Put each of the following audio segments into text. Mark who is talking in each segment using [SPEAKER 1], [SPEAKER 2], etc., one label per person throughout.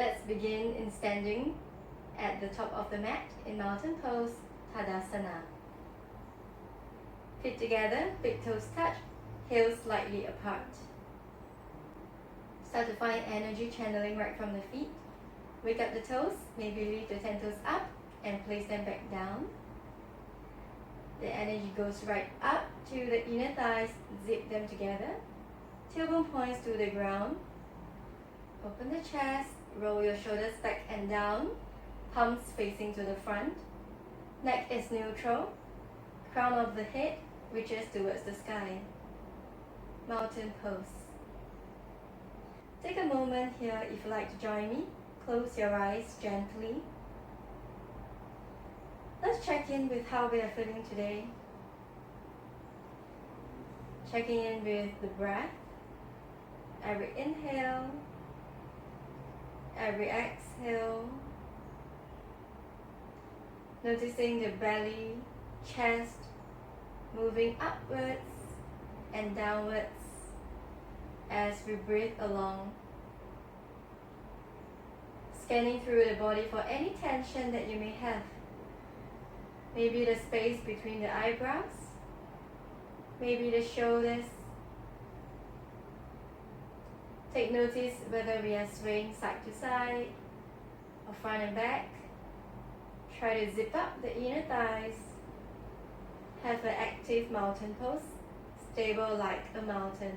[SPEAKER 1] Let's begin in standing at the top of the mat in mountain pose, Tadasana. Feet together, big toes touch, heels slightly apart. Start to find energy channeling right from the feet. Wake up the toes, maybe lift the 10 toes up and place them back down. The energy goes right up to the inner thighs, zip them together. Tailbone points to the ground. Open the chest, roll your shoulders back and down, palms facing to the front. Neck is neutral. Crown of the head reaches towards the sky. Mountain pose. Take a moment here if you like to join me. Close your eyes gently. Let's check in with how we are feeling today. Checking in with the breath. Every inhale, every exhale. Noticing the belly, chest moving upwards and downwards as we breathe along. Scanning through the body for any tension that you may have. Maybe the space between the eyebrows, maybe the shoulders. Take notice whether we are swaying side to side or front and back. Try to zip up the inner thighs. Have an active mountain pose, stable like a mountain.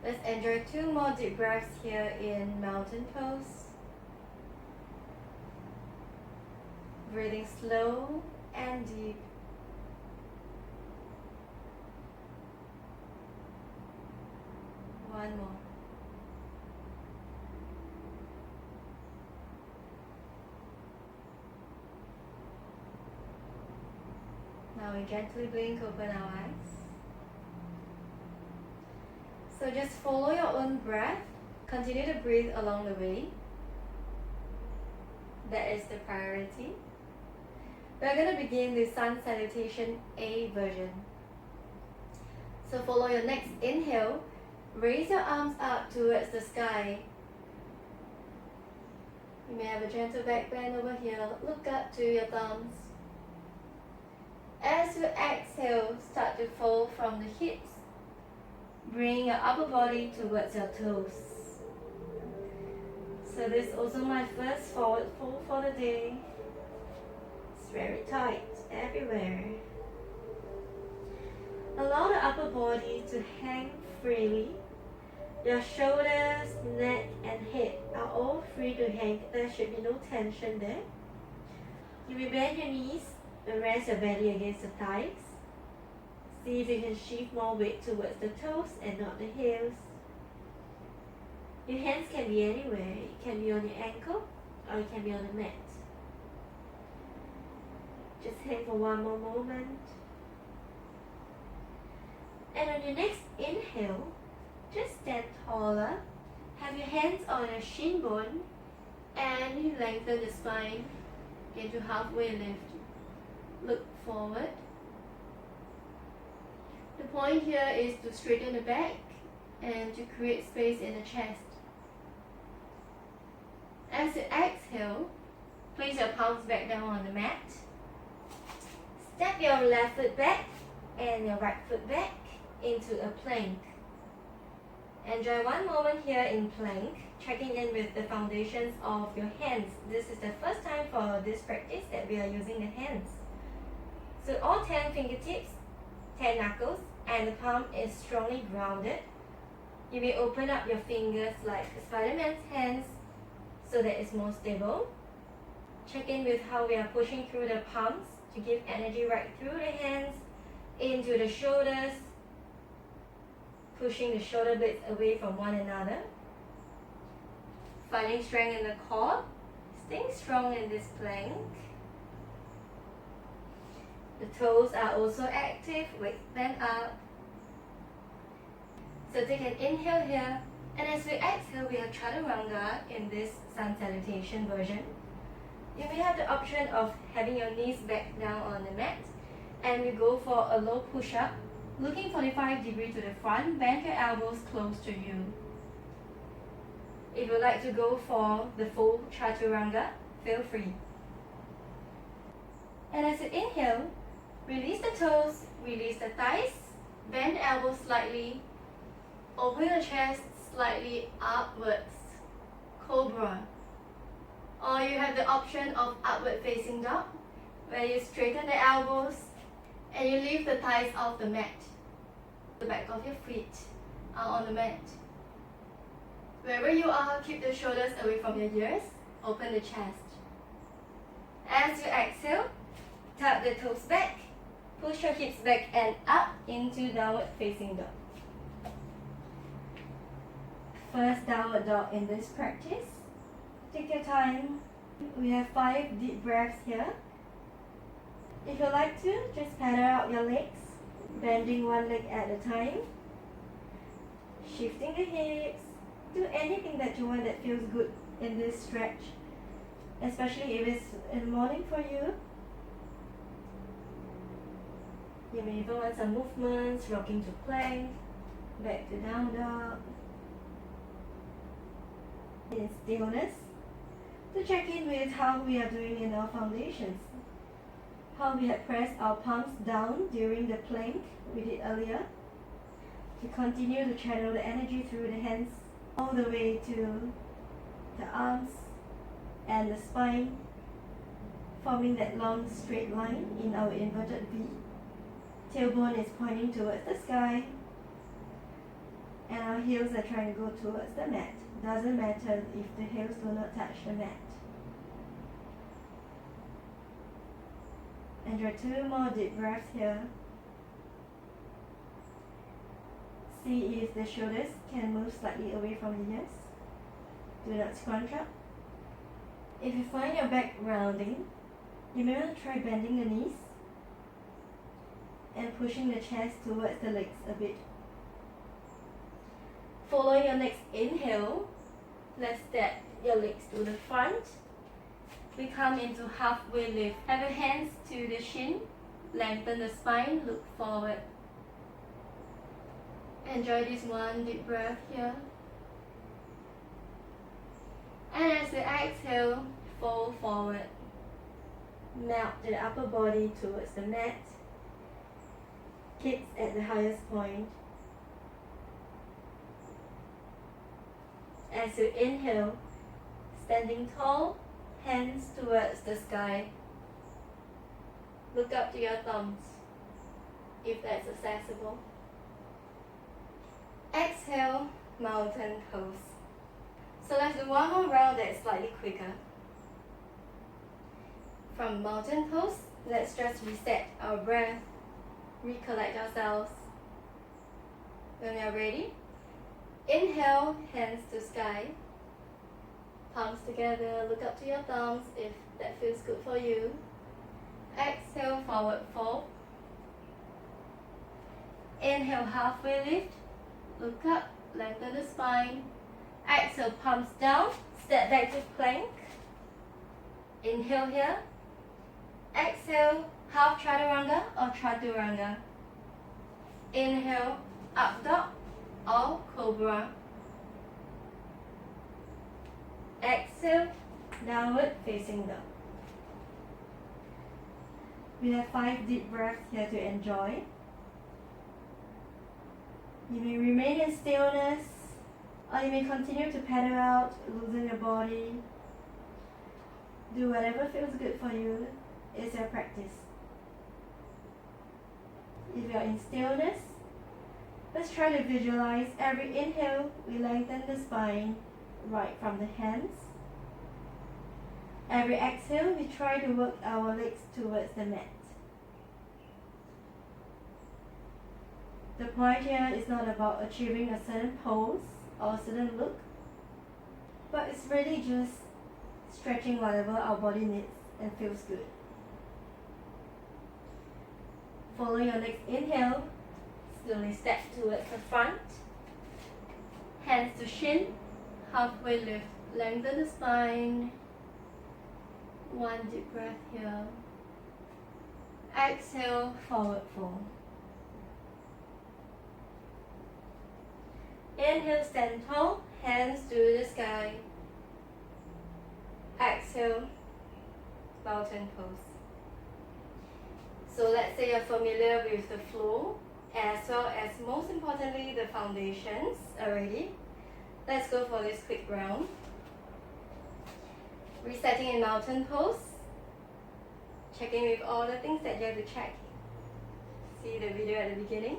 [SPEAKER 1] Let's enjoy 2 more deep breaths here in mountain pose. Breathing slow and deep. One more. Now we gently blink, open our eyes. So just follow your own breath. Continue to breathe along the way. That is the priority. We're going to begin the Sun Salutation A version. So follow your next inhale. Raise your arms up towards the sky. You may have a gentle back bend over here. Look up to your thumbs. As you exhale, start to fold from the hips. Bring your upper body towards your toes. So this is also my first forward fold for the day. It's very tight everywhere. Allow the upper body to hang freely. Your shoulders, neck and head are all free to hang. There should be no tension there. You may bend your knees and rest your belly against the thighs. See if you can shift more weight towards the toes and not the heels. Your hands can be anywhere. It can be on your ankle or it can be on the mat. Just hang for one more moment. And on your next inhale, just stand taller. Have your hands on your shin bone and you lengthen the spine into halfway lift. Look forward. The point here is to straighten the back and to create space in the chest. As you exhale, place your palms back down on the mat. Step your left foot back and your right foot back into a plank. Enjoy one moment here in plank, checking in with the foundations of your hands. This is the first time for this practice that we are using the hands. So all 10 fingertips, 10 knuckles, and the palm is strongly grounded. You may open up your fingers like Spider-Man's hands so that it's more stable. Check in with how we are pushing through the palms to give energy right through the hands, into the shoulders, pushing the shoulder blades away from one another. Finding strength in the core, staying strong in this plank. The toes are also active, wake them up. So take an inhale here, and as we exhale, we are Chaturanga in this Sun Salutation version. You may have the option of having your knees back down on the mat, and we go for a low push-up, looking 45 degrees to the front, bend your elbows close to you. If you like to go for the full chaturanga, feel free. And as you inhale, release the toes, release the thighs, bend the elbows slightly, open the chest slightly upwards, cobra. Or you have the option of upward facing dog, where you straighten the elbows and you lift the thighs off the mat. The back of your feet are on the mat. Wherever you are, keep the shoulders away from your ears, open the chest. As you exhale, tap the toes back, push your hips back and up into downward facing dog. First downward dog in this practice. Take your time. We have 5 deep breaths here. If you like to, just paddle out your legs, bending one leg at a time, shifting the hips. Do anything that you want that feels good in this stretch, especially if it's in the morning for you. You may even want some movements, rocking to plank, back to down dog. In stillness, to check in with how we are doing in our foundations. How we had pressed our palms down during the plank we did earlier. To continue to channel the energy through the hands all the way to the arms and the spine, forming that long straight line in our inverted V. Tailbone is pointing towards the sky and our heels are trying to go towards the mat. Doesn't matter if the heels do not touch the mat. Enjoy 2 more deep breaths here. See if the shoulders can move slightly away from the ears. Do not scrunch up. If you find your back rounding, you may want to try bending the knees and pushing the chest towards the legs a bit. Following your next inhale, let's step your legs to the front. We come into halfway lift. Have your hands to the shin, lengthen the spine, look forward. Enjoy this one deep breath here. And as you exhale, fold forward. Melt the upper body towards the mat. Hips at the highest point. As you inhale, standing tall, hands towards the sky. Look up to your thumbs, if that's accessible. Exhale, mountain pose. So let's do one more round that's slightly quicker. From mountain pose, let's just reset our breath, recollect ourselves. When we are ready, inhale, hands to sky. Palms together, look up to your thumbs if that feels good for you. Exhale, forward fold. Inhale, halfway lift. Look up, lengthen the spine. Exhale, palms down, step back to plank. Inhale here. Exhale, half chaturanga or chaturanga. Inhale, up dog or cobra. Exhale, downward facing dog. We have 5 deep breaths here to enjoy. You may remain in stillness, or you may continue to paddle out, loosen your body. Do whatever feels good for you. It's your practice. If you're in stillness, let's try to visualize every inhale, we lengthen the spine right from the hands. Every exhale, we try to work our legs towards the mat. The point here is not about achieving a certain pose or a certain look, but it's really just stretching whatever our body needs and feels good. Follow your next inhale, slowly step towards the front, hands to shin, halfway lift, lengthen the spine. 1 deep breath here. Exhale, forward fold. Inhale, stand tall, hands to the sky. mountain pose. So let's say you're familiar with the flow as well as, most importantly, the foundations already. Let's go for this quick round. Resetting in mountain pose. Checking with all the things that you have to check. See the video at the beginning.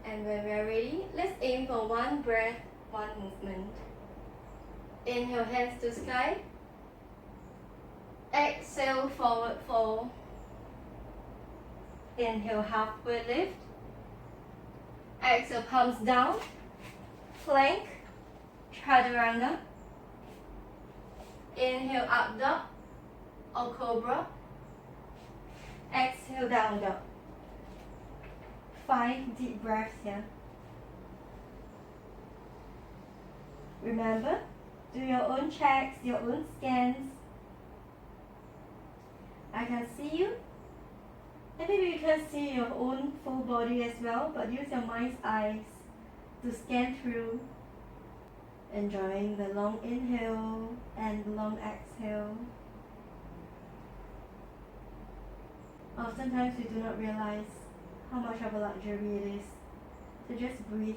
[SPEAKER 1] And when we are ready, let's aim for one breath, one movement. Inhale, hands to sky. Exhale, forward fold. Inhale, halfway lift. Exhale, palms down. Plank, chaturanga. Inhale, up dog or cobra. Exhale, down dog. 5 deep breaths here. Remember, do your own checks, your own scans. I can see you. And maybe you can see your own full body as well, but use your mind's eyes to scan through, enjoying the long inhale and the long exhale. Oftentimes we do not realize how much of a luxury it is to just breathe.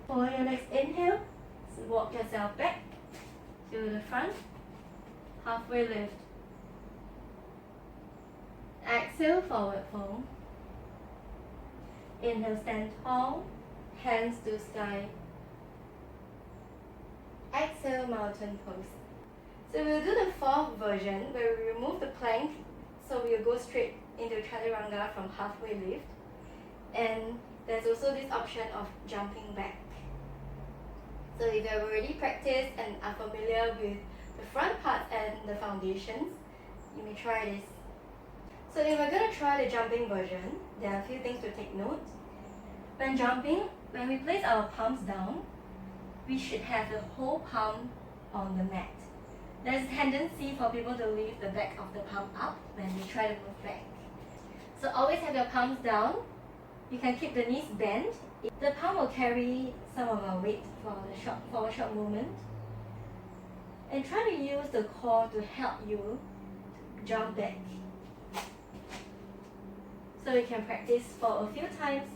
[SPEAKER 1] For your next inhale, so walk yourself back to the front, halfway lift. Exhale, forward fold. Inhale, stand tall, hands to sky. Exhale, mountain pose. So we'll do the fourth version where we remove the plank, so we'll go straight into chaturanga from halfway lift. And there's also this option of jumping back. So if you've already practiced and are familiar with the front parts and the foundations, you may try this. So if we're going to try the jumping version, there are a few things to take note. When jumping, when we place our palms down, we should have the whole palm on the mat. There's a tendency for people to leave the back of the palm up when they try to move back. So always have your palms down. You can keep the knees bent. The palm will carry some of our weight for the forward short movement. And try to use the core to help you to jump back. So you can practice for a few times.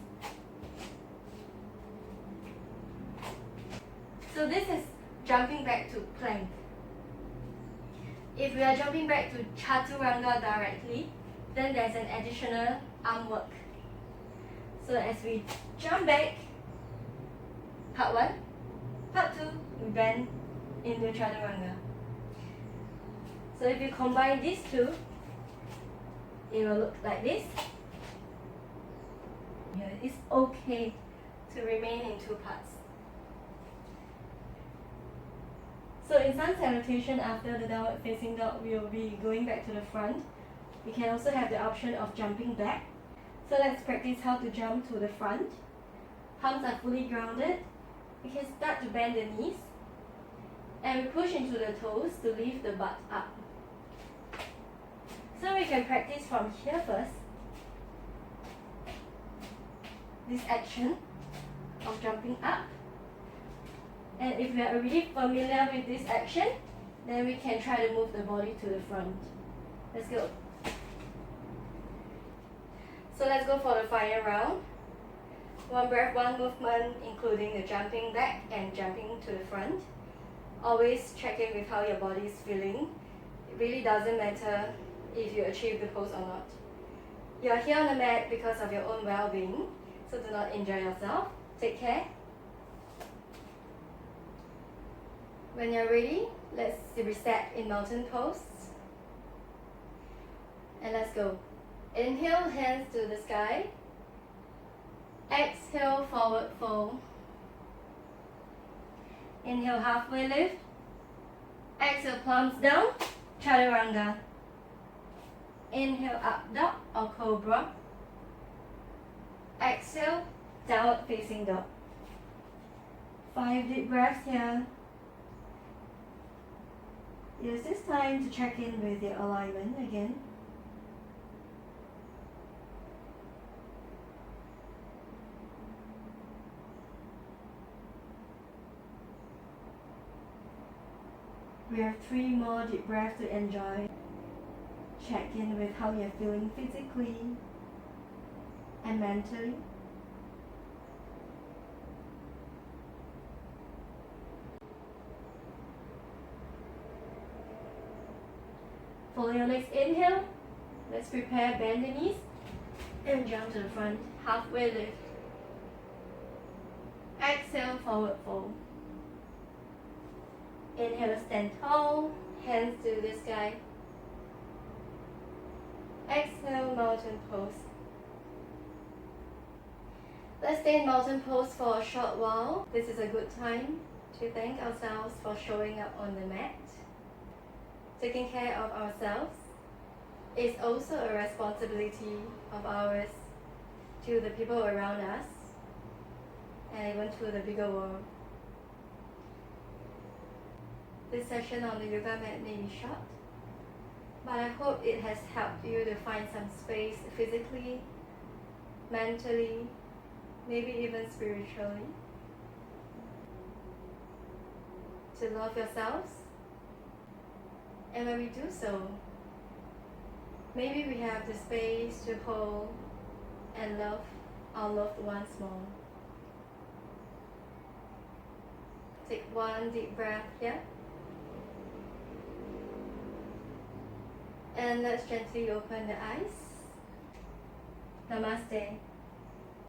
[SPEAKER 1] So this is jumping back to plank. If we are jumping back to chaturanga directly, then there's an additional arm work. So as we jump back, part 1, part 2, we bend into chaturanga. So if you combine these two, it will look like this. It's okay to remain in 2 parts. So in Sun Salutation, after the downward facing dog, we will be going back to the front. We can also have the option of jumping back. So let's practice how to jump to the front. Palms are fully grounded. We can start to bend the knees. And we push into the toes to lift the butt up. So we can practice from here first. This action of jumping up. And if we are already familiar with this action, then we can try to move the body to the front. Let's go. So let's go for the final round. 1 breath, 1 movement, including the jumping back and jumping to the front. Always check in with how your body is feeling. It really doesn't matter if you achieve the pose or not. You're here on the mat because of your own well-being, so do not injure yourself. Take care. When you're ready, let's reset in mountain pose. And let's go. Inhale, hands to the sky. Exhale, forward fold. Inhale, halfway lift. Exhale, palms down, chaturanga. Inhale, up dog or cobra. Exhale, downward facing dog. 5 deep breaths here. Use this time to check in with your alignment again. We have 3 more deep breaths to enjoy. Check in with how you're feeling physically and mentally. For your next inhale, let's prepare, bend the knees and jump to the front, halfway lift. Exhale, forward fold. Inhale, stand tall, hands to the sky. Exhale, mountain pose. Let's stay in mountain pose for a short while. This is a good time to thank ourselves for showing up on the mat. Taking care of ourselves is also a responsibility of ours to the people around us and even to the bigger world. This session on the yoga mat may be short, but I hope it has helped you to find some space physically, mentally, maybe even spiritually, to love yourselves. And when we do so, maybe we have the space to hold and love our loved ones more. Take one deep breath here. And let's gently open the eyes. Namaste.